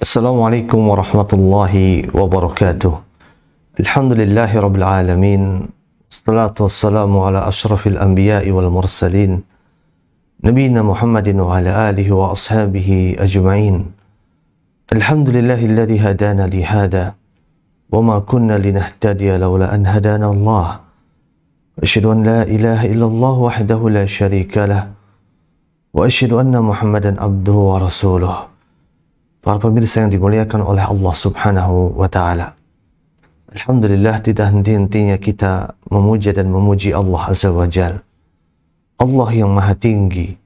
Assalamualaikum warahmatullahi wabarakatuh. Alhamdulillahi rabbil alamin. Assalatu wassalamu ala ashrafil anbiya'i wal mursalin. Nabiyina Muhammadin wa ala alihi wa ashabihi ajma'in. Alhamdulillahilladzi hadana li hada wa ma kunna linahtadiya laula an hadana Allah. Asyhadu an la ilaha illallah wahdahu la syarika lah. Wa asyhadu anna Muhammadan abduhu wa rasuluh. Para pemirsa yang dimuliakan oleh Allah Subhanahu wa Ta'ala, alhamdulillah tidak henti-hentinya kita memuja dan memuji Allah Azza wa Jal. Allah yang maha tinggi,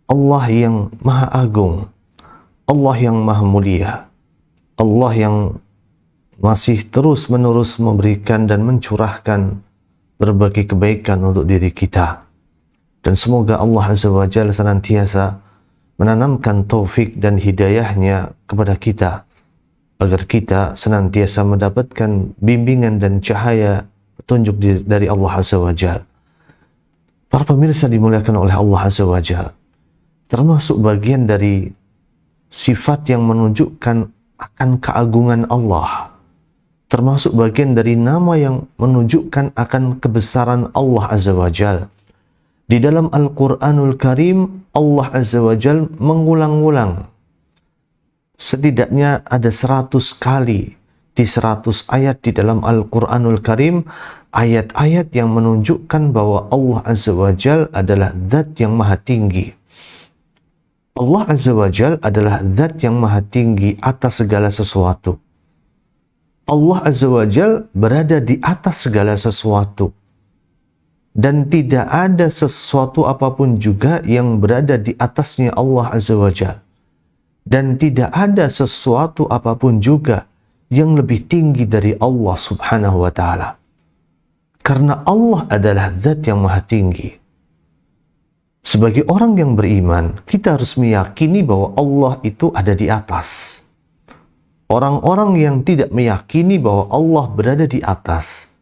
Allah yang maha agung, Allah yang maha mulia, Allah yang masih terus-menerus memberikan dan mencurahkan berbagai kebaikan untuk diri kita. Dan semoga Allah Azza wa Jal senantiasa menanamkan taufik dan hidayahnya kepada kita, agar kita senantiasa mendapatkan bimbingan dan cahaya petunjuk dari Allah Azza wa Jal. Para pemirsa dimuliakan oleh Allah Azza wa Jal, termasuk bagian dari sifat yang menunjukkan akan keagungan Allah, termasuk bagian dari nama yang menunjukkan akan kebesaran Allah Azza wa Jal. Di dalam Al-Quranul Karim, Allah Azza wa Jal mengulang-ulang. Setidaknya ada 100 kali di 100 ayat di dalam Al-Quranul Karim, ayat-ayat yang menunjukkan bahwa Allah Azza wa Jal adalah zat yang maha tinggi. Allah Azza wa Jal adalah zat yang maha tinggi atas segala sesuatu. Allah Azza wa Jal berada di atas segala sesuatu. Dan tidak ada sesuatu apapun juga yang berada di atasnya Allah Azza wa Jalla. Dan tidak ada sesuatu apapun juga yang lebih tinggi dari Allah Subhanahu wa Ta'ala. Karena Allah adalah zat yang maha tinggi. Sebagai orang yang beriman, kita harus meyakini bahwa Allah itu ada di atas. Orang-orang yang tidak meyakini bahwa Allah berada di atas,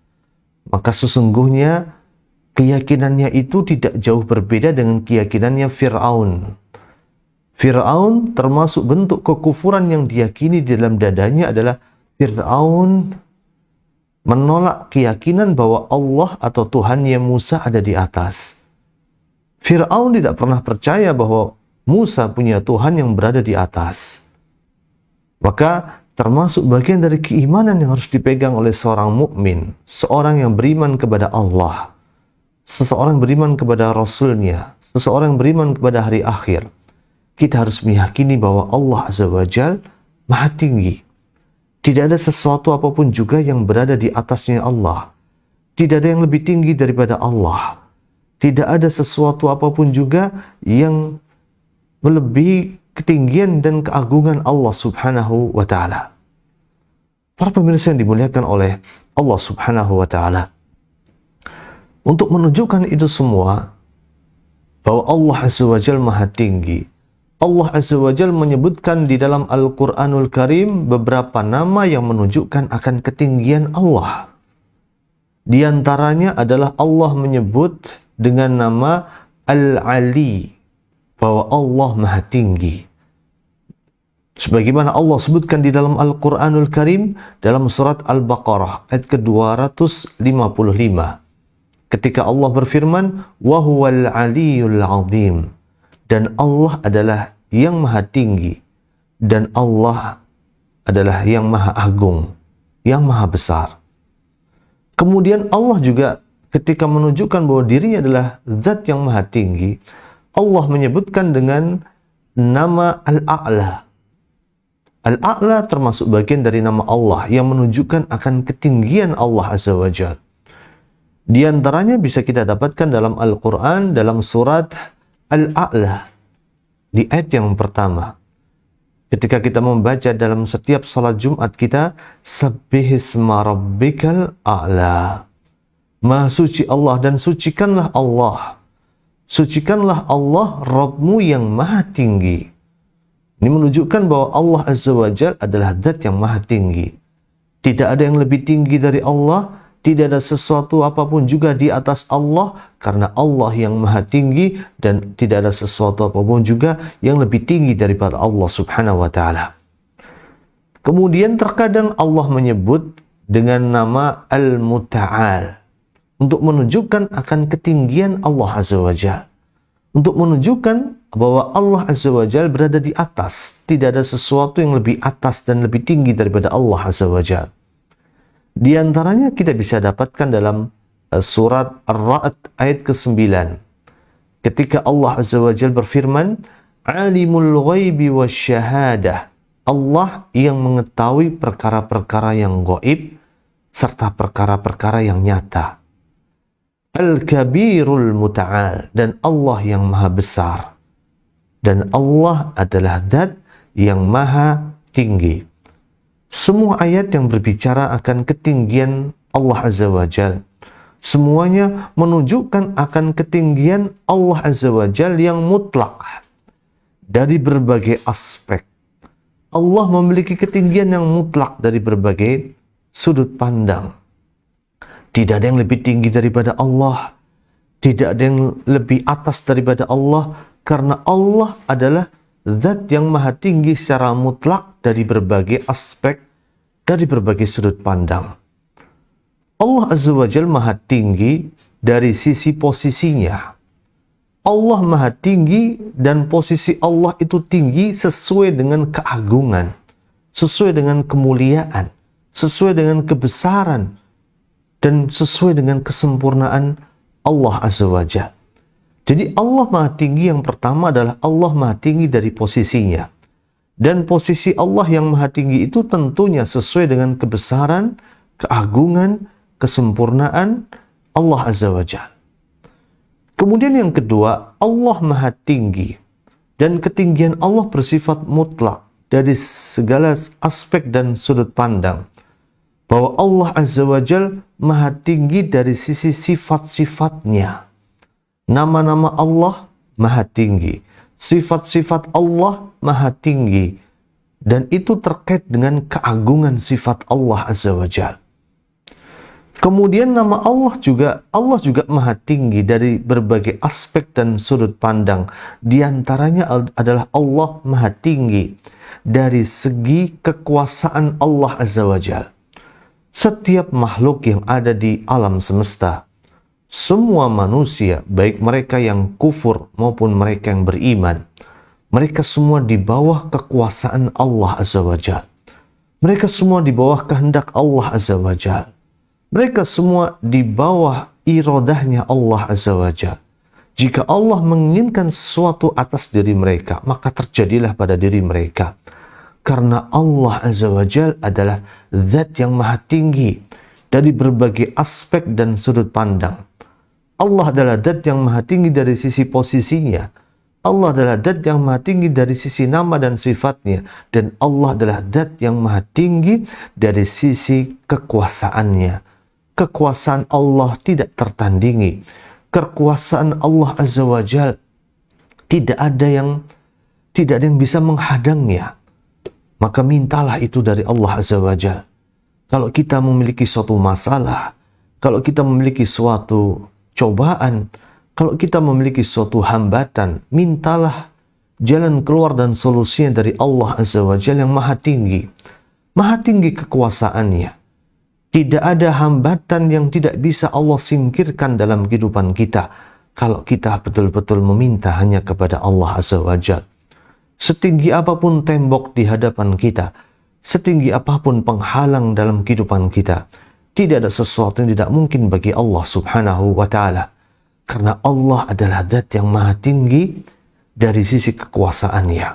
maka sesungguhnya keyakinannya itu tidak jauh berbeda dengan keyakinannya Fir'aun. Fir'aun termasuk bentuk kekufuran yang diyakini di dalam dadanya adalah Fir'aun menolak keyakinan bahwa Allah atau Tuhannya Musa ada di atas. Fir'aun tidak pernah percaya bahwa Musa punya Tuhan yang berada di atas. Maka termasuk bagian dari keimanan yang harus dipegang oleh seorang mukmin, seorang yang beriman kepada Allah, seseorang beriman kepada Rasulnya, seseorang beriman kepada hari akhir. Kita harus meyakini bahwa Allah Azza wa Jal maha tinggi. Tidak ada sesuatu apapun juga yang berada di atasnya Allah. Tidak ada yang lebih tinggi daripada Allah. Tidak ada sesuatu apapun juga yang melebihi ketinggian dan keagungan Allah Subhanahu wa Ta'ala. Para pemirsa yang dimuliakan oleh Allah Subhanahu wa Ta'ala, untuk menunjukkan itu semua, bahwa Allah Azza wa Jal maha tinggi, Allah Azza wa Jal menyebutkan di dalam Al-Quranul Karim beberapa nama yang menunjukkan akan ketinggian Allah. Di antaranya adalah Allah menyebut dengan nama Al-Ali, bahwa Allah maha tinggi. Sebagaimana Allah sebutkan di dalam Al-Quranul Karim dalam surat Al-Baqarah ayat ke-255. Ketika Allah berfirman, wa huwal aliyul azim, dan Allah adalah yang maha tinggi, dan Allah adalah yang maha agung, yang maha besar. Kemudian Allah juga ketika menunjukkan bahwa dirinya adalah zat yang maha tinggi, Allah menyebutkan dengan nama Al-A'la. Al-A'la termasuk bagian dari nama Allah yang menunjukkan akan ketinggian Allah Azza wa Jalla. Di antaranya bisa kita dapatkan dalam Al-Quran, dalam surat Al-A'la, di ayat yang pertama. Ketika kita membaca dalam setiap salat Jumat kita, Sabbihisma rabbikal a'la. Maha suci Allah, dan sucikanlah Allah. Sucikanlah Allah, Rabbmu yang maha tinggi. Ini menunjukkan bahwa Allah Azza wa Jalla adalah zat yang maha tinggi. Tidak ada yang lebih tinggi dari Allah. Tidak ada sesuatu apapun juga di atas Allah, karena Allah yang maha tinggi, dan tidak ada sesuatu apapun juga yang lebih tinggi daripada Allah Subhanahu wa Ta'ala. Kemudian terkadang Allah menyebut dengan nama Al-Muta'al untuk menunjukkan akan ketinggian Allah Azza wa Jalla. Untuk menunjukkan bahwa Allah Azza wa Jalla berada di atas. Tidak ada sesuatu yang lebih atas dan lebih tinggi daripada Allah Azza wa Jalla. Di antaranya kita bisa dapatkan dalam surat Ar-Ra'd ayat ke-9. Ketika Allah Azza wa Jalla berfirman, Alimul ghaibi wasyahadah. Allah yang mengetahui perkara-perkara yang gaib serta perkara-perkara yang nyata. Al-Kabirul Muta'al, dan Allah yang maha besar. Dan Allah adalah Zat yang maha tinggi. Semua ayat yang berbicara akan ketinggian Allah Azza wa Jalla, semuanya menunjukkan akan ketinggian Allah Azza wa Jalla yang mutlak dari berbagai aspek. Allah memiliki ketinggian yang mutlak dari berbagai sudut pandang. Tidak ada yang lebih tinggi daripada Allah. Tidak ada yang lebih atas daripada Allah. Karena Allah adalah Zat yang maha tinggi secara mutlak dari berbagai aspek, dari berbagai sudut pandang. Allah Azza wa Jalla maha tinggi dari sisi posisinya. Allah maha tinggi dan posisi Allah itu tinggi sesuai dengan keagungan, sesuai dengan kemuliaan, sesuai dengan kebesaran, dan sesuai dengan kesempurnaan Allah Azza wa Jalla. Jadi Allah maha tinggi yang pertama adalah Allah maha tinggi dari posisinya. Dan posisi Allah yang maha tinggi itu tentunya sesuai dengan kebesaran, keagungan, kesempurnaan Allah Azza wa Jalla. Kemudian yang kedua, Allah maha tinggi. Dan ketinggian Allah bersifat mutlak dari segala aspek dan sudut pandang. Bahwa Allah Azza wa Jalla maha tinggi dari sisi sifat-sifatnya. Nama-nama Allah maha tinggi. Sifat-sifat Allah maha tinggi. Dan itu terkait dengan keagungan sifat Allah Azza wa Jalla. Kemudian nama Allah juga maha tinggi dari berbagai aspek dan sudut pandang. Di antaranya adalah Allah maha tinggi dari segi kekuasaan Allah Azza wa Jalla. Setiap makhluk yang ada di alam semesta, semua manusia, baik mereka yang kufur maupun mereka yang beriman, mereka semua di bawah kekuasaan Allah Azza wa Jalla. Mereka semua di bawah kehendak Allah Azza wa Jalla. Mereka semua di bawah iradahnya Allah Azza wa Jalla. Jika Allah menginginkan sesuatu atas diri mereka, maka terjadilah pada diri mereka. Karena Allah Azza wa Jalla adalah Zat yang maha tinggi dari berbagai aspek dan sudut pandang. Allah adalah Zat yang maha tinggi dari sisi posisinya. Allah adalah Zat yang maha tinggi dari sisi nama dan sifatnya. Dan Allah adalah Zat yang maha tinggi dari sisi kekuasaannya. Kekuasaan Allah tidak tertandingi. Kekuasaan Allah Azza wa Jalla tidak ada yang bisa menghadangnya. Maka mintalah itu dari Allah Azza wa Jalla. Kalau kita memiliki suatu masalah, kalau kita memiliki suatu cobaan, kalau kita memiliki suatu hambatan, mintalah jalan keluar dan solusinya dari Allah Azza wa Jalla yang maha tinggi. Maha tinggi kekuasaannya. Tidak ada hambatan yang tidak bisa Allah singkirkan dalam kehidupan kita kalau kita betul-betul meminta hanya kepada Allah Azza wa Jalla. Setinggi apapun tembok di hadapan kita, setinggi apapun penghalang dalam kehidupan kita, tidak ada sesuatu yang tidak mungkin bagi Allah Subhanahu wa Ta'ala. Karena Allah adalah Zat yang maha tinggi dari sisi kekuasaannya.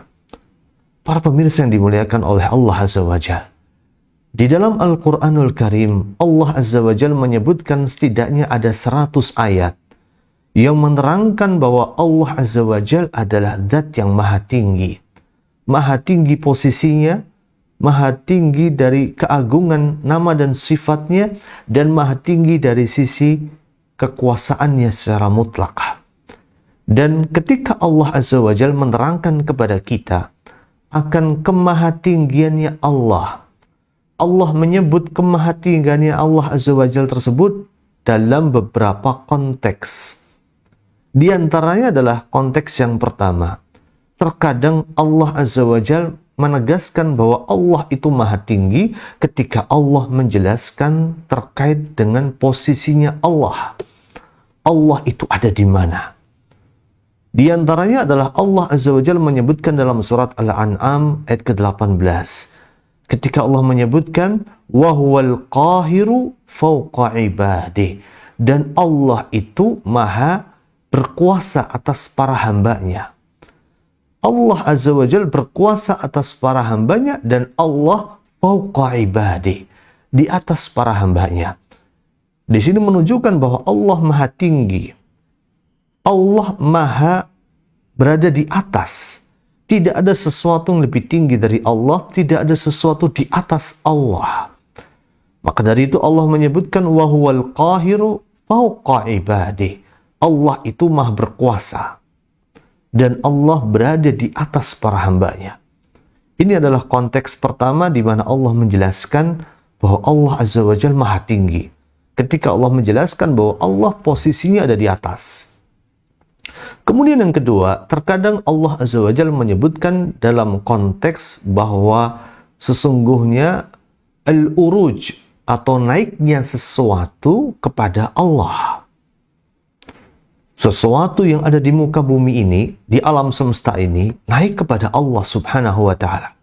Para pemirsa yang dimuliakan oleh Allah Azza wa Jalla, di dalam Al-Quranul Karim, Allah Azza wa Jalla menyebutkan setidaknya ada 100 ayat yang menerangkan bahwa Allah Azza wa Jalla adalah Zat yang maha tinggi. Maha tinggi posisinya, maha tinggi dari keagungan nama dan sifatnya, dan maha tinggi dari sisi kekuasaannya secara mutlak. Dan ketika Allah Azza wa Jalla menerangkan kepada kita akan kemahatinggiannya Allah, Allah menyebut kemahatinggiannya Allah Azza wa Jalla tersebut dalam beberapa konteks. Di antaranya adalah konteks yang pertama. Terkadang Allah Azza wa Jalla menegaskan bahwa Allah itu maha tinggi ketika Allah menjelaskan terkait dengan posisinya Allah. Allah itu ada di mana? Di antaranya adalah Allah Azza wa Jalla menyebutkan dalam surat Al-An'am ayat ke-18. Ketika Allah menyebutkan wa huwal qahiru fawqa ibadih, dan Allah itu maha berkuasa atas para hambanya. Allah Azza wa Jalla berkuasa atas para hambanya dan Allah fawqa ibadih, di atas para hambanya. Di sini menunjukkan bahwa Allah maha tinggi. Allah maha berada di atas. Tidak ada sesuatu yang lebih tinggi dari Allah, tidak ada sesuatu di atas Allah. Maka dari itu Allah menyebutkan wa huwal qahiru fawqa ibadih. Allah itu maha berkuasa dan Allah berada di atas para hambanya. Ini adalah konteks pertama di mana Allah menjelaskan bahwa Allah Azza wa Jalla maha tinggi. Ketika Allah menjelaskan bahwa Allah posisinya ada di atas. Kemudian yang kedua, terkadang Allah Azza wa Jalla menyebutkan dalam konteks bahwa sesungguhnya al-uruj atau naiknya sesuatu kepada Allah. Sesuatu yang ada di muka bumi ini, di alam semesta ini, naik kepada Allah Subhanahu wa Ta'ala.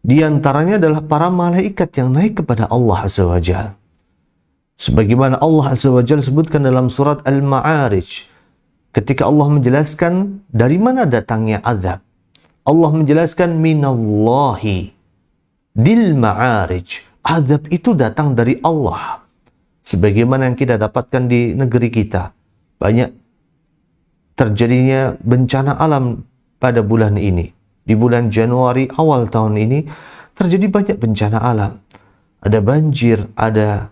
Di antaranya adalah para malaikat yang naik kepada Allah Azza wa Jalla. Sebagaimana Allah Azza wa Jalla sebutkan dalam surat Al-Ma'arij, ketika Allah menjelaskan dari mana datangnya azab. Allah menjelaskan minallahi dil ma'arij. Azab itu datang dari Allah. Sebagaimana yang kita dapatkan di negeri kita. Banyak terjadinya bencana alam pada bulan ini. Di bulan Januari awal tahun ini terjadi banyak bencana alam. Ada banjir, ada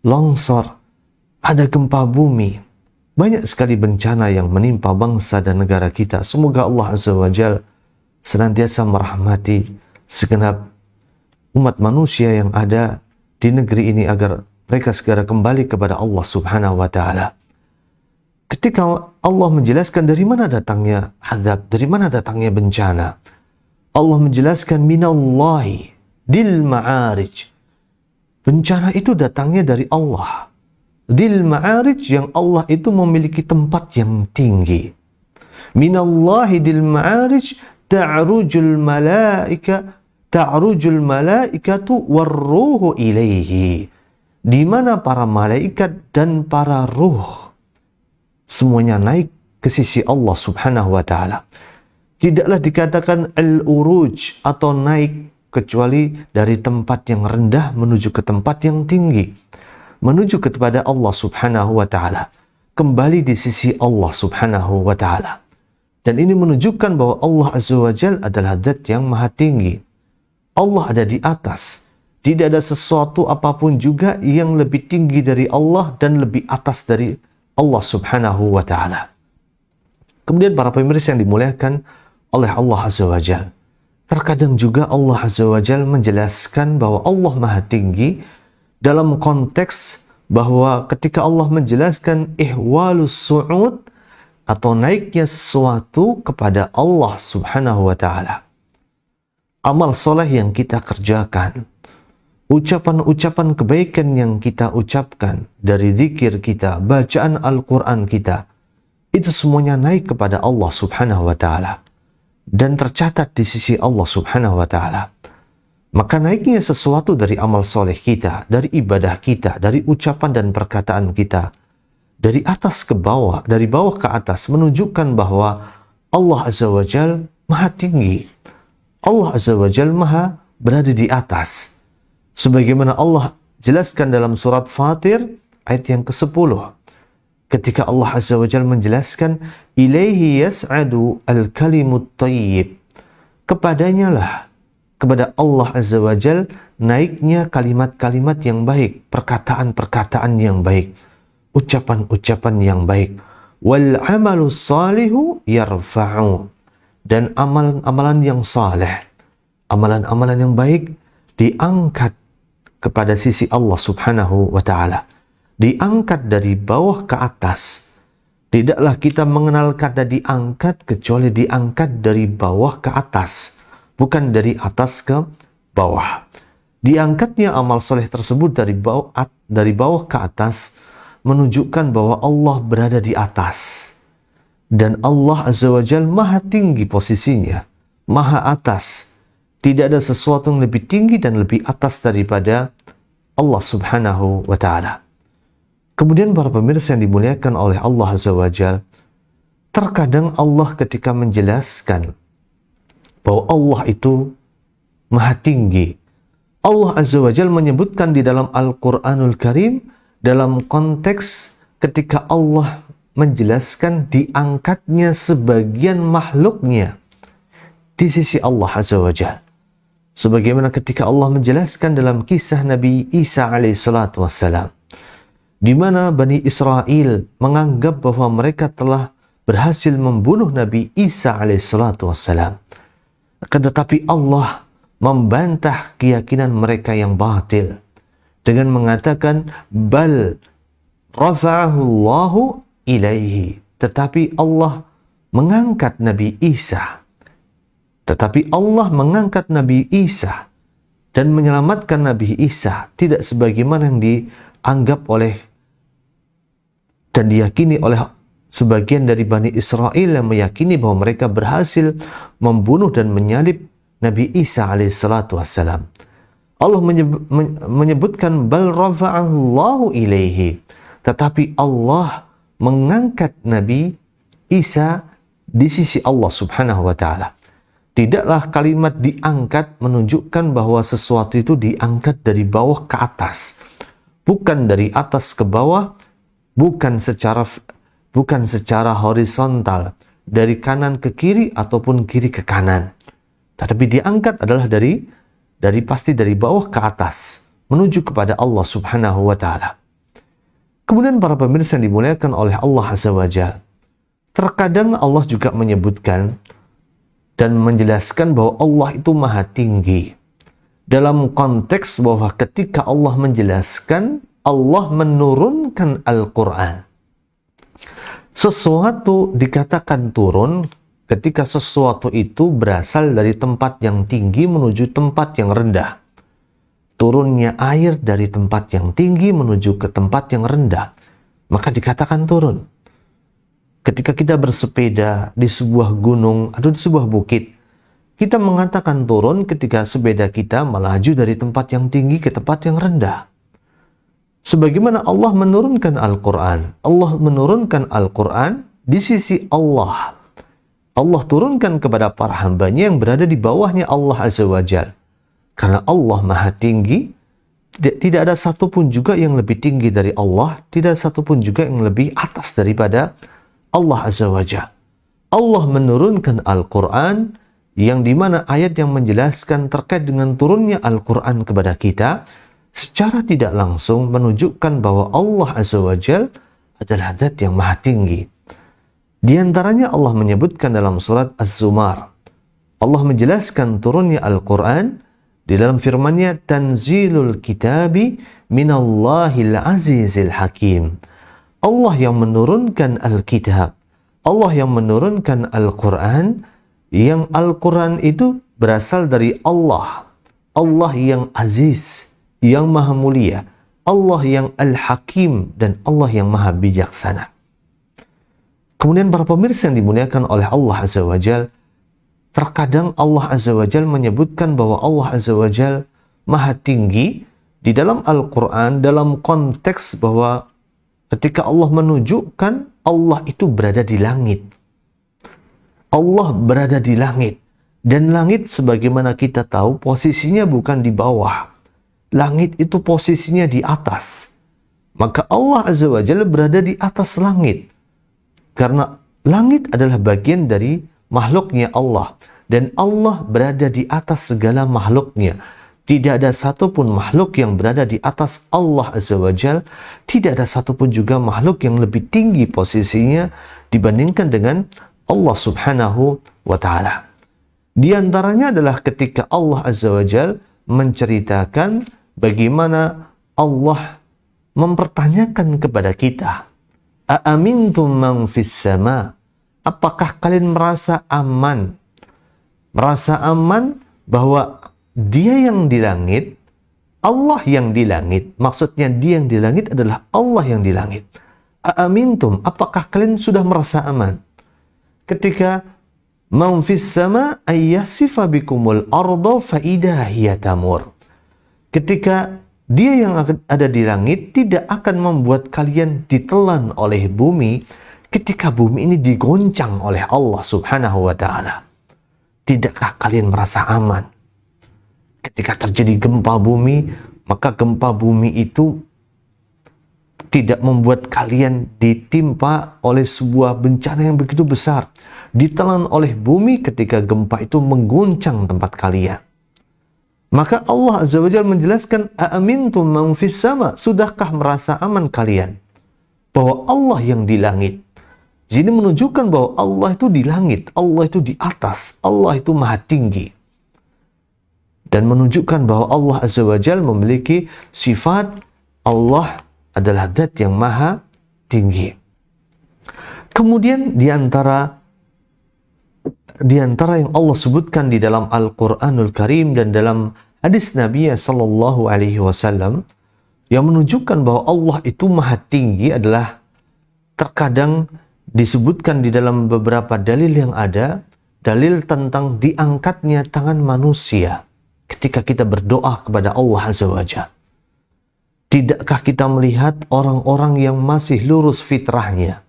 longsor, ada gempa bumi. Banyak sekali bencana yang menimpa bangsa dan negara kita. Semoga Allah Azza wa Jalla senantiasa merahmati segenap umat manusia yang ada di negeri ini agar mereka segera kembali kepada Allah Subhanahu wa Ta'ala. Ketika Allah menjelaskan dari mana datangnya azab, dari mana datangnya bencana, Allah menjelaskan minallahi dil ma'arij. Bencana itu datangnya dari Allah. Dil ma'arij, yang Allah itu memiliki tempat yang tinggi. Minallahi dil ma'arij ta'rujul malaikatu warruhu ilaihi. Di mana para malaikat dan para ruh semuanya naik ke sisi Allah Subhanahu wa Ta'ala. Tidaklah dikatakan al-uruj atau naik kecuali dari tempat yang rendah menuju ke tempat yang tinggi. Menuju kepada Allah Subhanahu wa Ta'ala. Kembali di sisi Allah Subhanahu wa Ta'ala. Dan ini menunjukkan bahwa Allah Azza wa Jalla adalah zat yang maha tinggi. Allah ada di atas. Tidak ada sesuatu apapun juga yang lebih tinggi dari Allah dan lebih atas dari Allah Subhanahu wa Ta'ala. Kemudian para pemirsa yang dimuliakan oleh Allah Azza wa Jalla. Terkadang juga Allah Azza wa Jalla menjelaskan bahwa Allah maha tinggi dalam konteks bahwa ketika Allah menjelaskan ihwalus su'ud atau naiknya sesuatu kepada Allah Subhanahu wa Ta'ala. Amal soleh yang kita kerjakan, ucapan-ucapan kebaikan yang kita ucapkan dari zikir kita, bacaan Al-Quran kita, itu semuanya naik kepada Allah Subhanahu wa Ta'ala dan tercatat di sisi Allah Subhanahu wa Ta'ala. Maka naiknya sesuatu dari amal soleh kita, dari ibadah kita, dari ucapan dan perkataan kita, dari atas ke bawah, dari bawah ke atas, menunjukkan bahwa Allah Azza wa Jalla maha tinggi. Allah Azza wa Jalla maha berada di atas. Sebagaimana Allah jelaskan dalam surat Fatir, ayat yang ke-10. Ketika Allah Azza wa Jalla menjelaskan, ilaihi yas'adu al-kalimut tayyib. Kepadanya lah, kepada Allah Azza wa Jal naiknya kalimat-kalimat yang baik, perkataan-perkataan yang baik, ucapan-ucapan yang baik. Wal amalu salihu yarfa'u, dan amalan-amalan yang saleh, amalan-amalan yang baik diangkat kepada sisi Allah Subhanahu wa Ta'ala. Diangkat dari bawah ke atas. Tidaklah kita mengenal kata diangkat kecuali diangkat dari bawah ke atas. bukan dari atas ke bawah. Diangkatnya amal soleh tersebut dari bawah ke atas menunjukkan bahwa Allah berada di atas. Dan Allah Azza wa Jalla maha tinggi posisinya, maha atas. Tidak ada sesuatu yang lebih tinggi dan lebih atas daripada Allah Subhanahu wa Ta'ala. Kemudian para pemirsa yang dimuliakan oleh Allah Azza wa Jalla, terkadang Allah ketika menjelaskan bahwa Allah itu maha tinggi, Allah Azza wa Jalla menyebutkan di dalam Al-Quranul Karim dalam konteks ketika Allah menjelaskan diangkatnya sebagian makhluknya di sisi Allah Azza wa Jalla. Sebagaimana ketika Allah menjelaskan dalam kisah Nabi Isa alaihissalatu wassalam, di mana Bani Israel menganggap bahwa mereka telah berhasil membunuh Nabi Isa alaihissalatu wassalam. Tetapi Allah membantah keyakinan mereka yang batil dengan mengatakan bal rafa'ahu Allahu ilaihi, tetapi Allah mengangkat Nabi Isa. Tetapi Allah mengangkat Nabi Isa dan menyelamatkan Nabi Isa tidak sebagaimana yang dianggap oleh dan diyakini oleh sebagian dari Bani Israel yang meyakini bahwa mereka berhasil membunuh dan menyalib Nabi Isa alaihissalatu wassalam. Allah menyebutkan bal rafa'ahu Allahu ilaihi, tetapi Allah mengangkat Nabi Isa di sisi Allah Subhanahu wa Ta'ala. Tidaklah kalimat diangkat menunjukkan bahwa sesuatu itu diangkat dari bawah ke atas, bukan dari atas ke bawah, bukan secara horizontal dari kanan ke kiri ataupun kiri ke kanan. Tetapi diangkat adalah pasti dari bawah ke atas menuju kepada Allah Subhanahu wa Ta'ala. Kemudian para pemirsa yang dimuliakan oleh Allah Azza wa Jalla, terkadang Allah juga menyebutkan dan menjelaskan bahwa Allah itu maha tinggi dalam konteks bahwa ketika Allah menjelaskan, Allah menurunkan Al-Quran. Sesuatu dikatakan turun ketika sesuatu itu berasal dari tempat yang tinggi menuju tempat yang rendah. Turunnya air dari tempat yang tinggi menuju ke tempat yang rendah, maka dikatakan turun. Ketika kita bersepeda di sebuah gunung atau di sebuah bukit, kita mengatakan turun ketika sepeda kita melaju dari tempat yang tinggi ke tempat yang rendah. Sebagaimana Allah menurunkan Al-Quran. Allah menurunkan Al-Quran di sisi Allah. Allah turunkan kepada para hambanya yang berada di bawahnya Allah Azza wa Jalla. Karena Allah maha tinggi, tidak ada satupun juga yang lebih tinggi dari Allah, tidak ada satupun juga yang lebih atas daripada Allah Azza wa Jalla. Allah menurunkan Al-Quran yang dimana ayat yang menjelaskan terkait dengan turunnya Al-Quran kepada kita secara tidak langsung menunjukkan bahwa Allah Azza wa Jalla adalah zat yang maha tinggi. Di antaranya Allah menyebutkan dalam surat Az-Zumar, Allah menjelaskan turunnya Al-Quran di dalam firman-Nya, Tanzilul Kitabi minallahil azizil hakim. Allah yang menurunkan Alkitab, Allah yang menurunkan Al-Quran, yang Al-Quran itu berasal dari Allah, Allah yang aziz, yang maha mulia, Allah yang Al-Hakim, dan Allah yang maha bijaksana. Kemudian para pemirsa yang dimuliakan oleh Allah Azza wa Jalla, terkadang Allah Azza wa Jalla menyebutkan bahwa Allah Azza wa Jalla maha tinggi di dalam Al-Quran dalam konteks bahwa ketika Allah menunjukkan Allah itu berada di langit. Allah berada di langit. Dan langit sebagaimana kita tahu posisinya bukan di bawah. Langit itu posisinya di atas. Maka Allah Azza wa Jalla berada di atas langit. Karena langit adalah bagian dari makhluknya Allah. Dan Allah berada di atas segala makhluknya. Tidak ada satupun makhluk yang berada di atas Allah Azza wa Jalla. Tidak ada satupun juga makhluk yang lebih tinggi posisinya dibandingkan dengan Allah Subhanahu wa Ta'ala. Di antaranya adalah ketika Allah Azza wa Jalla menceritakan bagaimana Allah mempertanyakan kepada kita, Aamintum man fis sama? Apakah kalian merasa aman? Merasa aman bahwa dia yang di langit, Allah yang di langit, maksudnya dia yang di langit adalah Allah yang di langit. Aamintum, apakah kalian sudah merasa aman ketika man fis sama ayyasifa bikumul arda fa idza hiya tamur. Ketika dia yang ada di langit tidak akan membuat kalian ditelan oleh bumi ketika bumi ini digoncang oleh Allah Subhanahu wa taala. Tidakkah kalian merasa aman? Ketika terjadi gempa bumi, maka gempa bumi itu tidak membuat kalian ditimpa oleh sebuah bencana yang begitu besar. Ditelan oleh bumi ketika gempa itu mengguncang tempat kalian. Maka Allah Azza wa Jalla menjelaskan, Aamintum man fis sama, sudahkah merasa aman kalian bahwa Allah yang di langit. Jadi menunjukkan bahwa Allah itu di langit, Allah itu di atas, Allah itu maha tinggi. Dan menunjukkan bahwa Allah Azza wa Jalla memiliki sifat Allah adalah zat yang maha tinggi. Kemudian di antara yang Allah sebutkan di dalam Al-Quranul Karim dan dalam hadis Nabi sallallahu alaihi wasallam yang menunjukkan bahwa Allah itu maha tinggi adalah terkadang disebutkan di dalam beberapa dalil yang ada, dalil tentang diangkatnya tangan manusia ketika kita berdoa kepada Allah Azza wa Jalla. Tidakkah kita melihat orang-orang yang masih lurus fitrahnya?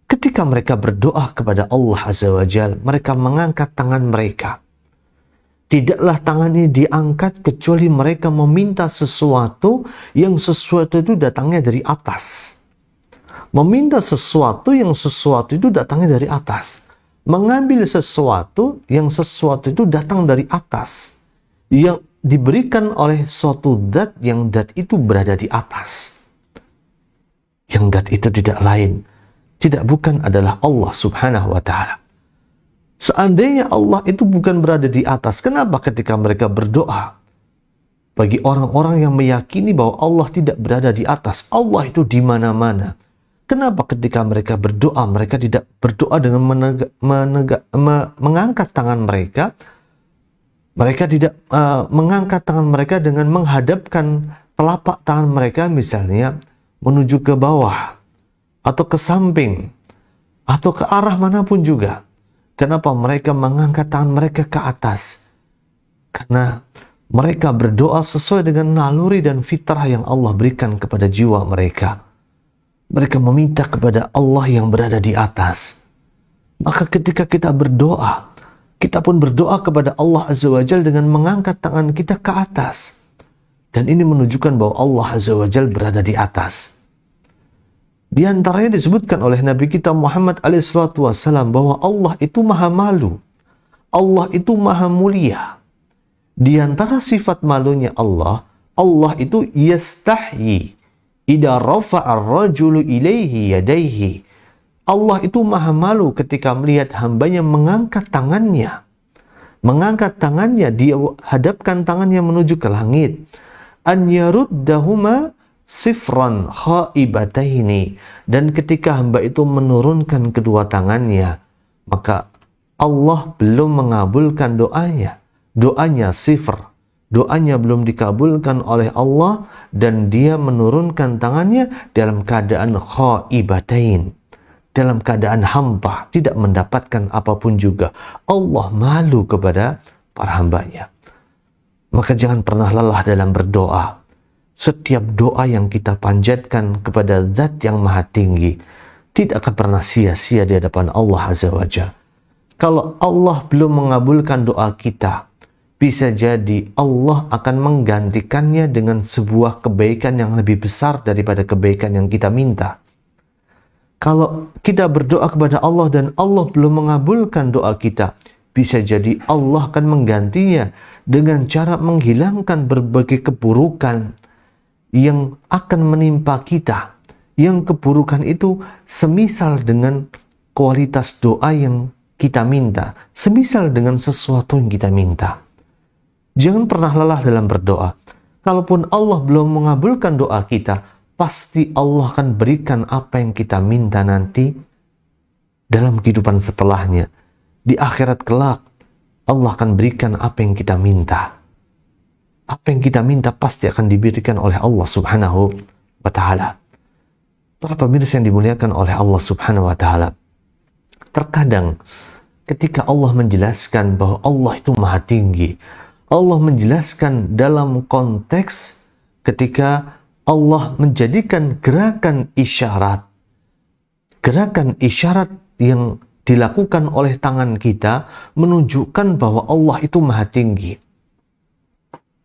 Ketika mereka berdoa kepada Allah Azza wa Jalla, mereka mengangkat tangan mereka. Tidaklah tangan ini diangkat kecuali mereka meminta sesuatu yang sesuatu itu datangnya dari atas. Meminta sesuatu yang sesuatu itu datangnya dari atas. Mengambil sesuatu yang sesuatu itu datang dari atas. Yang diberikan oleh suatu zat yang zat itu berada di atas. Yang zat itu tidak lain, tidak bukan adalah Allah Subhanahu wa ta'ala. Seandainya Allah itu bukan berada di atas, kenapa ketika mereka berdoa? Bagi orang-orang yang meyakini bahwa Allah tidak berada di atas, Allah itu di mana-mana. Kenapa ketika mereka berdoa, mereka tidak berdoa dengan mengangkat tangan mereka? Mereka tidak mengangkat tangan mereka dengan menghadapkan telapak tangan mereka misalnya menuju ke bawah atau ke samping atau ke arah manapun juga. Kenapa mereka mengangkat tangan mereka ke atas? Karena mereka berdoa sesuai dengan naluri dan fitrah yang Allah berikan kepada jiwa mereka. Mereka meminta kepada Allah yang berada di atas. Maka ketika kita berdoa, kita pun berdoa kepada Allah Azza wa Jalla dengan mengangkat tangan kita ke atas. Dan ini menunjukkan bahwa Allah Azza wa Jalla berada di atas. Di antaranya disebutkan oleh Nabi kita Muhammad SAW bahwa Allah itu maha malu. Allah itu maha mulia. Di antara sifat malunya Allah, Allah itu yastahyi idza rafa'a ar-rajulu ilaihi yadayhi. Allah itu maha malu ketika melihat hambanya mengangkat tangannya. Mengangkat tangannya, dia hadapkan tangannya menuju ke langit. An yaruddahuma sifran khaibataini. Dan ketika hamba itu menurunkan kedua tangannya, maka Allah belum mengabulkan doanya. Doanya sifr. Doanya belum dikabulkan oleh Allah dan dia menurunkan tangannya dalam keadaan khaibatain. Dalam keadaan hampa, tidak mendapatkan apapun juga. Allah malu kepada para hambanya. Maka jangan pernah lelah dalam berdoa. Setiap doa yang kita panjatkan kepada zat yang maha tinggi, tidak akan pernah sia-sia di hadapan Allah Azza wa Jalla. Kalau Allah belum mengabulkan doa kita, bisa jadi Allah akan menggantikannya dengan sebuah kebaikan yang lebih besar daripada kebaikan yang kita minta. Kalau kita berdoa kepada Allah dan Allah belum mengabulkan doa kita, bisa jadi Allah akan menggantinya dengan cara menghilangkan berbagai keburukan yang akan menimpa kita. Yang keburukan itu semisal dengan kualitas doa yang kita minta, semisal dengan sesuatu yang kita minta. Jangan pernah lelah dalam berdoa. Kalaupun Allah belum mengabulkan doa kita, pasti Allah akan berikan apa yang kita minta nanti dalam kehidupan setelahnya. Di akhirat kelak, Allah akan berikan apa yang kita minta. Apa yang kita minta pasti akan diberikan oleh Allah Subhanahu wa Ta'ala. Para pemirsa yang dimuliakan oleh Allah Subhanahu wa Ta'ala, terkadang ketika Allah menjelaskan bahwa Allah itu maha tinggi, Allah menjelaskan dalam konteks ketika Allah menjadikan gerakan isyarat yang dilakukan oleh tangan kita menunjukkan bahwa Allah itu maha tinggi.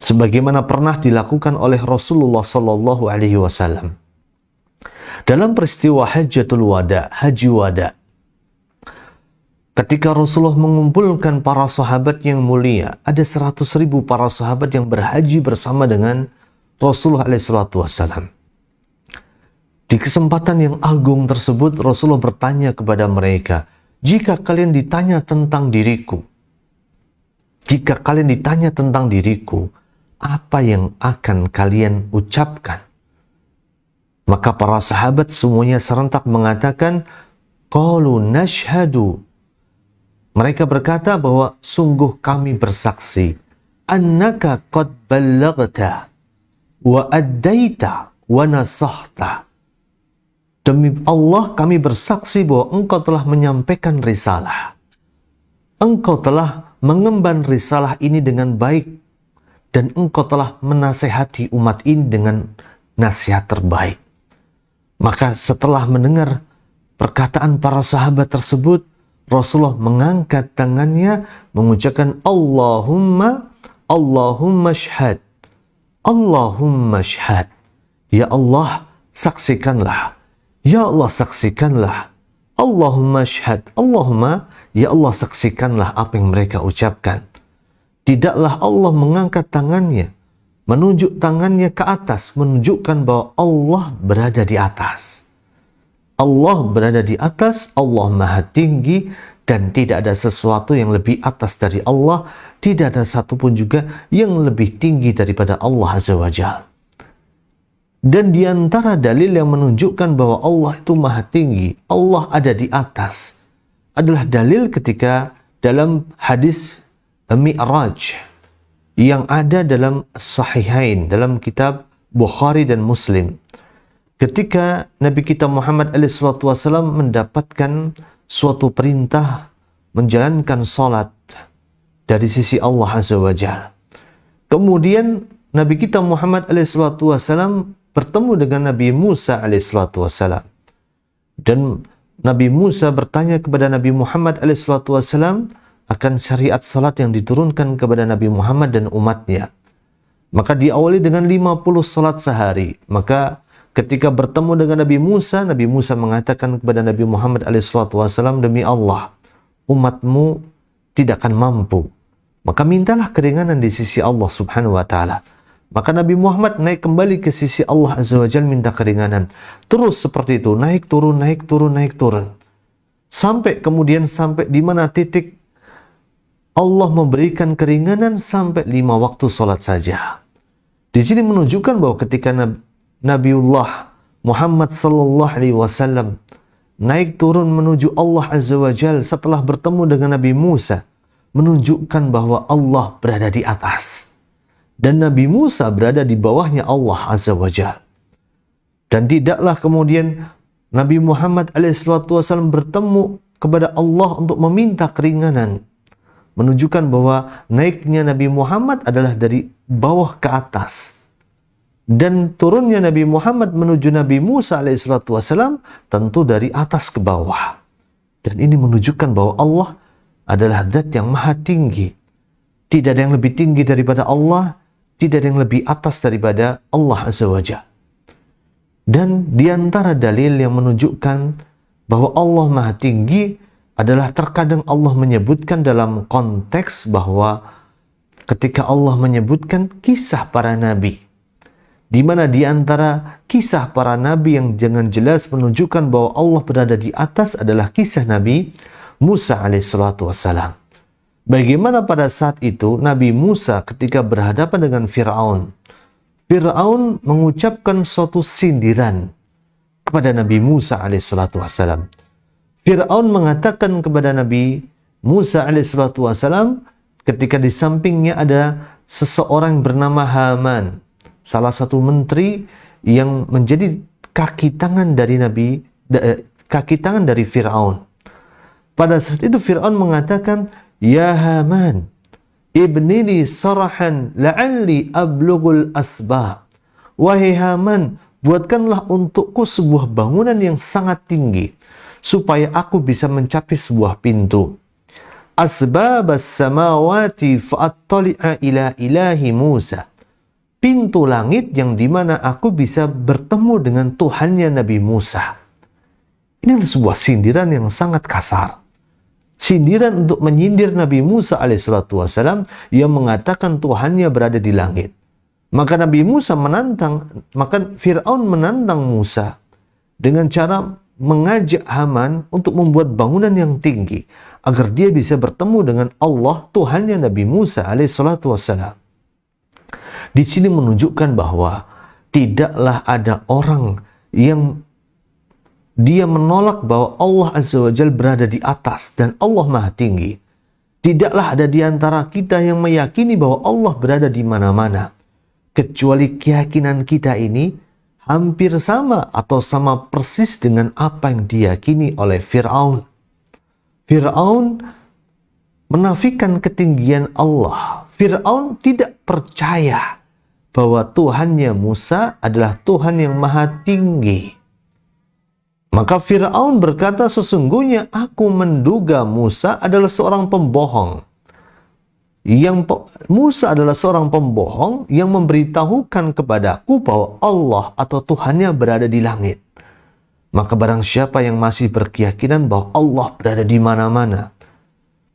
Sebagaimana pernah dilakukan oleh Rasulullah Sallallahu Alaihi Wasallam dalam peristiwa Hajjatul Wada, Haji Wada. Ketika Rasulullah mengumpulkan para sahabat yang mulia, ada 100.000 para sahabat yang berhaji bersama dengan Rasulullah SAW. Di kesempatan yang agung tersebut, Rasulullah bertanya kepada mereka, jika kalian ditanya tentang diriku, apa yang akan kalian ucapkan? Maka para sahabat semuanya serentak mengatakan, qalu nashhadu. Mereka berkata bahwa sungguh kami bersaksi, annaka qad ballaghta wa addaita wa nasahta. Demi Allah kami bersaksi bahwa engkau telah menyampaikan risalah. Engkau telah mengemban risalah ini dengan baik dan engkau telah menasehati umat ini dengan nasihat terbaik. Maka setelah mendengar perkataan para sahabat tersebut, Rasulullah mengangkat tangannya mengucapkan Allahumma syhad. Allahumma syhad. Ya Allah, saksikanlah. Ya Allah, saksikanlah. Allahumma syhad. Allahumma, ya Allah, saksikanlah apa yang mereka ucapkan. Tidaklah Allah mengangkat tangannya, menunjuk tangannya ke atas, menunjukkan bahwa Allah berada di atas. Allah berada di atas, Allah maha tinggi, dan tidak ada sesuatu yang lebih atas dari Allah, tidak ada satupun juga yang lebih tinggi daripada Allah Azza wa Jalla. Dan di antara dalil yang menunjukkan bahwa Allah itu maha tinggi, Allah ada di atas, adalah dalil ketika dalam hadis Mi'raj yang ada dalam Sahihain, dalam kitab Bukhari dan Muslim. Ketika Nabi kita Muhammad SAW mendapatkan suatu perintah menjalankan salat dari sisi Allah Azza wa Jalla. Kemudian Nabi kita Muhammad SAW bertemu dengan Nabi Musa alaihissalam, dan Nabi Musa bertanya kepada Nabi Muhammad alaihissalam akan syariat salat yang diturunkan kepada Nabi Muhammad dan umatnya. Maka diawali dengan 50 salat sehari. Maka ketika bertemu dengan Nabi Musa mengatakan kepada Nabi Muhammad alaihissalam, demi Allah, umatmu tidak akan mampu. Maka mintalah keringanan di sisi Allah Subhanahu wa Ta'ala. Maka Nabi Muhammad naik kembali ke sisi Allah Azza wa Jalla minta keringanan. Terus seperti itu, naik turun, naik turun, naik turun. Sampai kemudian di mana titik Allah memberikan keringanan sampai 5 waktu salat saja. Di sini menunjukkan bahwa ketika Nabiullah Muhammad sallallahu alaihi wasallam naik turun menuju Allah Azza wa Jalla setelah bertemu dengan Nabi Musa, menunjukkan bahwa Allah berada di atas. Dan Nabi Musa berada di bawahnya Allah Azza wa Jalla. Dan tidaklah kemudian Nabi Muhammad SAW bertemu kepada Allah untuk meminta keringanan. Menunjukkan bahwa naiknya Nabi Muhammad adalah dari bawah ke atas. Dan turunnya Nabi Muhammad menuju Nabi Musa SAW tentu dari atas ke bawah. Dan ini menunjukkan bahwa Allah adalah zat yang maha tinggi. Tidak ada yang lebih tinggi daripada Allah, tidak ada yang lebih atas daripada Allah Azza wa Jalla. Dan di antara dalil yang menunjukkan bahwa Allah maha tinggi adalah terkadang Allah menyebutkan dalam konteks bahwa ketika Allah menyebutkan kisah para nabi, di mana di antara kisah para nabi yang dengan jelas menunjukkan bahwa Allah berada di atas adalah kisah Nabi Musa alaihissalatu wassalam. Bagaimana pada saat itu Nabi Musa ketika berhadapan dengan Fir'aun. Fir'aun mengucapkan suatu sindiran kepada Nabi Musa alaihissalatu wassalam. Fir'aun mengatakan kepada Nabi Musa alaihissalatu wassalam, ketika di sampingnya ada seseorang bernama Haman, salah satu menteri yang menjadi kaki tangan dari Fir'aun. Pada saat itu Fir'aun mengatakan, "Ya Haman, ibnili sarahan la'alli ablughul asbab." Wahai Haman, buatkanlah untukku sebuah bangunan yang sangat tinggi, supaya aku bisa mencapai sebuah pintu. Asbabas samawati fa'attali'a ila ilahi Musa. Pintu langit yang dimana aku bisa bertemu dengan Tuhannya Nabi Musa. Ini adalah sebuah sindiran yang sangat kasar. Sindiran untuk menyindir Nabi Musa alaihissalam yang mengatakan Tuhannya berada di langit. Maka maka Fir'aun menantang Musa dengan cara mengajak Haman untuk membuat bangunan yang tinggi agar dia bisa bertemu dengan Allah, Tuhannya Nabi Musa alaihissalam. Di sini menunjukkan bahwa tidaklah ada orang yang dia menolak bahwa Allah Azza wa Jalla berada di atas dan Allah Maha Tinggi. Tidaklah ada di antara kita yang meyakini bahwa Allah berada di mana-mana. Kecuali keyakinan kita ini hampir sama atau sama persis dengan apa yang diyakini oleh Fir'aun. Fir'aun menafikan ketinggian Allah. Fir'aun tidak percaya bahwa Tuhannya Musa adalah Tuhan yang Maha Tinggi. Maka Fir'aun berkata, sesungguhnya aku menduga Musa adalah seorang pembohong. Musa adalah seorang pembohong yang memberitahukan kepadaku bahwa Allah atau Tuhannya berada di langit. Maka barang siapa yang masih berkeyakinan bahwa Allah berada di mana-mana,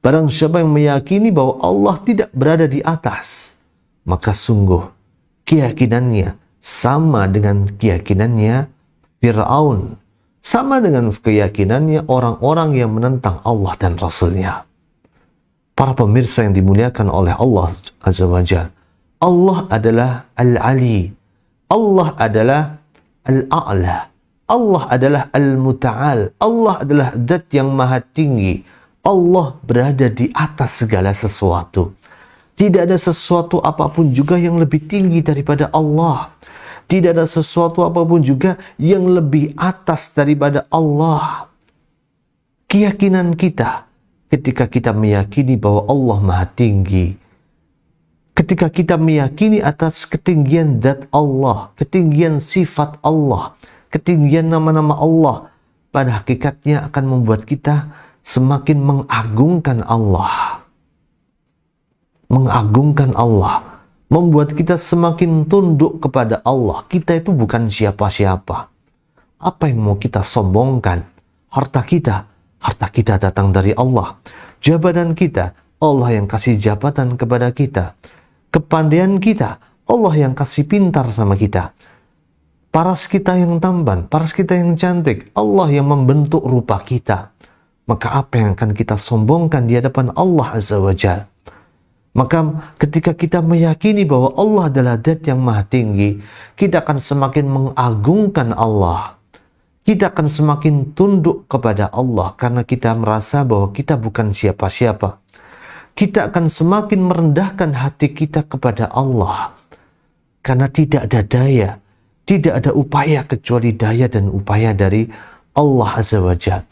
barang siapa yang meyakini bahwa Allah tidak berada di atas, maka sungguh keyakinannya sama dengan keyakinannya Fir'aun, sama dengan keyakinannya orang-orang yang menentang Allah dan Rasul-Nya. Para pemirsa yang dimuliakan oleh Allah Azza wa Jalla, Allah adalah Al-Ali, Allah adalah Al-A'la, Allah adalah Al-Muta'al, Allah adalah Zat yang Maha Tinggi. Allah berada di atas segala sesuatu. Tidak ada sesuatu apapun juga yang lebih tinggi daripada Allah. Tidak ada sesuatu apapun juga yang lebih atas daripada Allah. Keyakinan kita ketika kita meyakini bahwa Allah Maha Tinggi, ketika kita meyakini atas ketinggian zat Allah, ketinggian sifat Allah, ketinggian nama-nama Allah, pada hakikatnya akan membuat kita semakin mengagungkan Allah. Mengagungkan Allah membuat kita semakin tunduk kepada Allah. Kita itu bukan siapa-siapa. Apa yang mau kita sombongkan? Harta kita datang dari Allah. Jabatan kita, Allah yang kasih jabatan kepada kita. Kepandaian kita, Allah yang kasih pintar sama kita. Paras kita yang tampan, paras kita yang cantik, Allah yang membentuk rupa kita. Maka apa yang akan kita sombongkan di hadapan Allah Azza wa Jalla? Maka ketika kita meyakini bahwa Allah adalah Zat yang Maha Tinggi, kita akan semakin mengagungkan Allah. Kita akan semakin tunduk kepada Allah karena kita merasa bahwa kita bukan siapa-siapa. Kita akan semakin merendahkan hati kita kepada Allah. Karena tidak ada daya, tidak ada upaya kecuali daya dan upaya dari Allah Azza wa Jalla.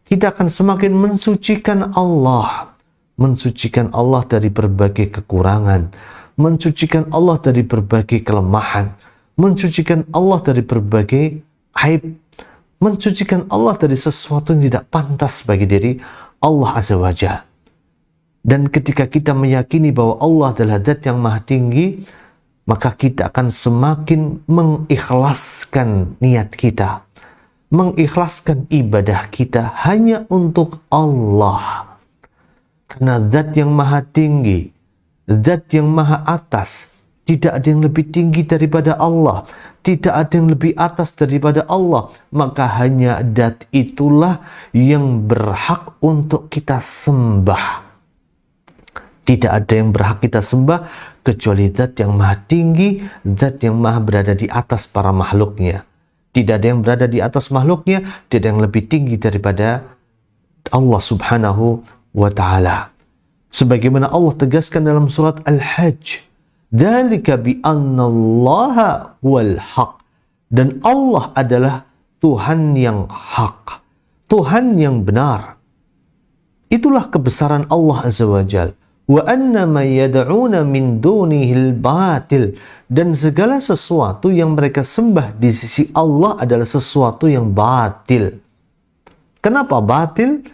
Kita akan semakin mensucikan Allah. Mensucikan Allah dari berbagai kekurangan, mensucikan Allah dari berbagai kelemahan, mensucikan Allah dari berbagai aib, mensucikan Allah dari sesuatu yang tidak pantas bagi diri Allah Azza wa Jalla. Dan ketika kita meyakini bahwa Allah adalah Zat yang Maha Tinggi, maka kita akan semakin mengikhlaskan niat kita, mengikhlaskan ibadah kita hanya untuk Allah. Karena Zat yang Maha Tinggi, Zat yang Maha Atas, tidak ada yang lebih tinggi daripada Allah, tidak ada yang lebih atas daripada Allah. Maka hanya Zat itulah yang berhak untuk kita sembah. Tidak ada yang berhak kita sembah kecuali Zat yang Maha Tinggi, Zat yang Maha berada di atas para makhluknya. Tidak ada yang berada di atas makhluknya, tidak ada yang lebih tinggi daripada Allah Subhanahu wa ta'ala. Sebagaimana Allah tegaskan dalam surat Al-Hajj, dzalika bi annallaha wal haq. Dan Allah adalah Tuhan yang hak, Tuhan yang benar. Itulah kebesaran Allah Azza wa Jal. Wa anna ma yad'una min dunihil batil. Dan segala sesuatu yang mereka sembah di sisi Allah adalah sesuatu yang batil. Kenapa batil?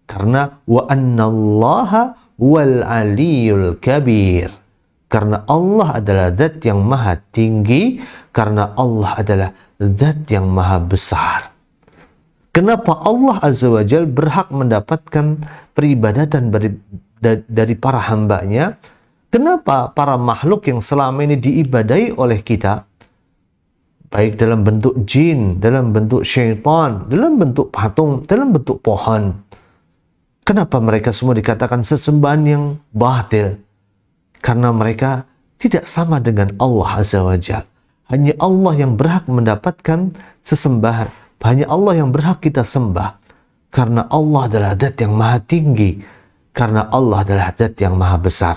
Karena wa annallaha wal aliyul kabir. Karena Allah adalah zat yang maha tinggi, karena Allah adalah zat yang maha besar. Kenapa Allah Azza wa Jal berhak mendapatkan peribadatan dari para hambanya? Kenapa para makhluk yang selama ini diibadai oleh kita, baik dalam bentuk jin, dalam bentuk syaitan, dalam bentuk patung, dalam bentuk pohon, kenapa mereka semua dikatakan sesembahan yang batil? Karena mereka tidak sama dengan Allah Azza wa Jal. Hanya Allah yang berhak mendapatkan sesembahan. Hanya Allah yang berhak kita sembah. Karena Allah adalah zat yang maha tinggi. Karena Allah adalah zat yang maha besar.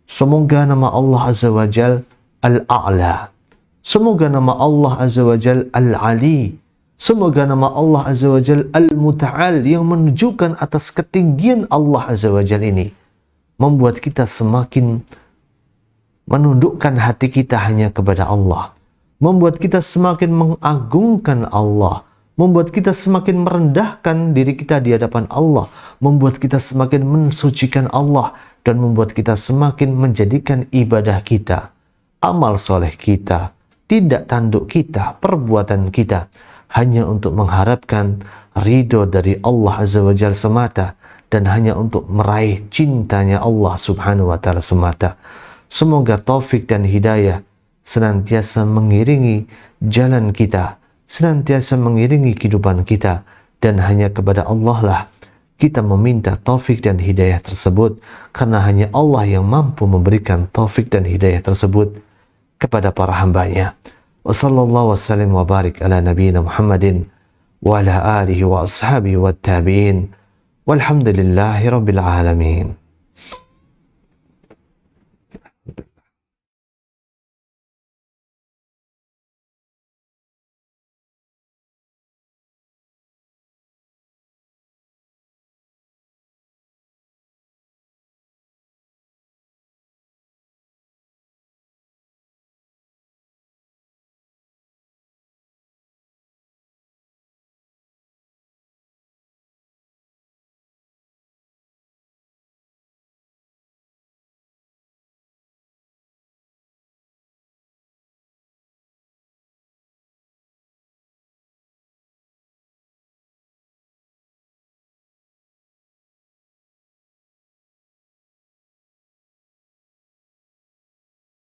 Semoga nama Allah Azza wa Jal Al-A'la. Semoga nama Allah Azza wa Jal Al-Ali. Semoga nama Allah Azza wa Jal Al-Muta'al yang menunjukkan atas ketinggian Allah Azza wa Jal ini, membuat kita semakin menundukkan hati kita hanya kepada Allah. Membuat kita semakin mengagungkan Allah. Membuat kita semakin merendahkan diri kita di hadapan Allah. Membuat kita semakin mensucikan Allah. Dan membuat kita semakin menjadikan ibadah kita, amal soleh kita, tindak tanduk kita, perbuatan kita, hanya untuk mengharapkan ridho dari Allah Azza wa Jalla semata. Dan hanya untuk meraih cintanya Allah Subhanahu wa Ta'ala semata. Semoga taufik dan hidayah senantiasa mengiringi jalan kita, senantiasa mengiringi kehidupan kita, dan hanya kepada Allah lah kita meminta taufik dan hidayah tersebut, karena hanya Allah yang mampu memberikan taufik dan hidayah tersebut kepada para hambanya. Wa sallallahu wasallam wa barik ala nabiyina Muhammadin wa ala alihi wa ashabihi wa tabi'in. Walhamdulillahi Rabbil Alamin.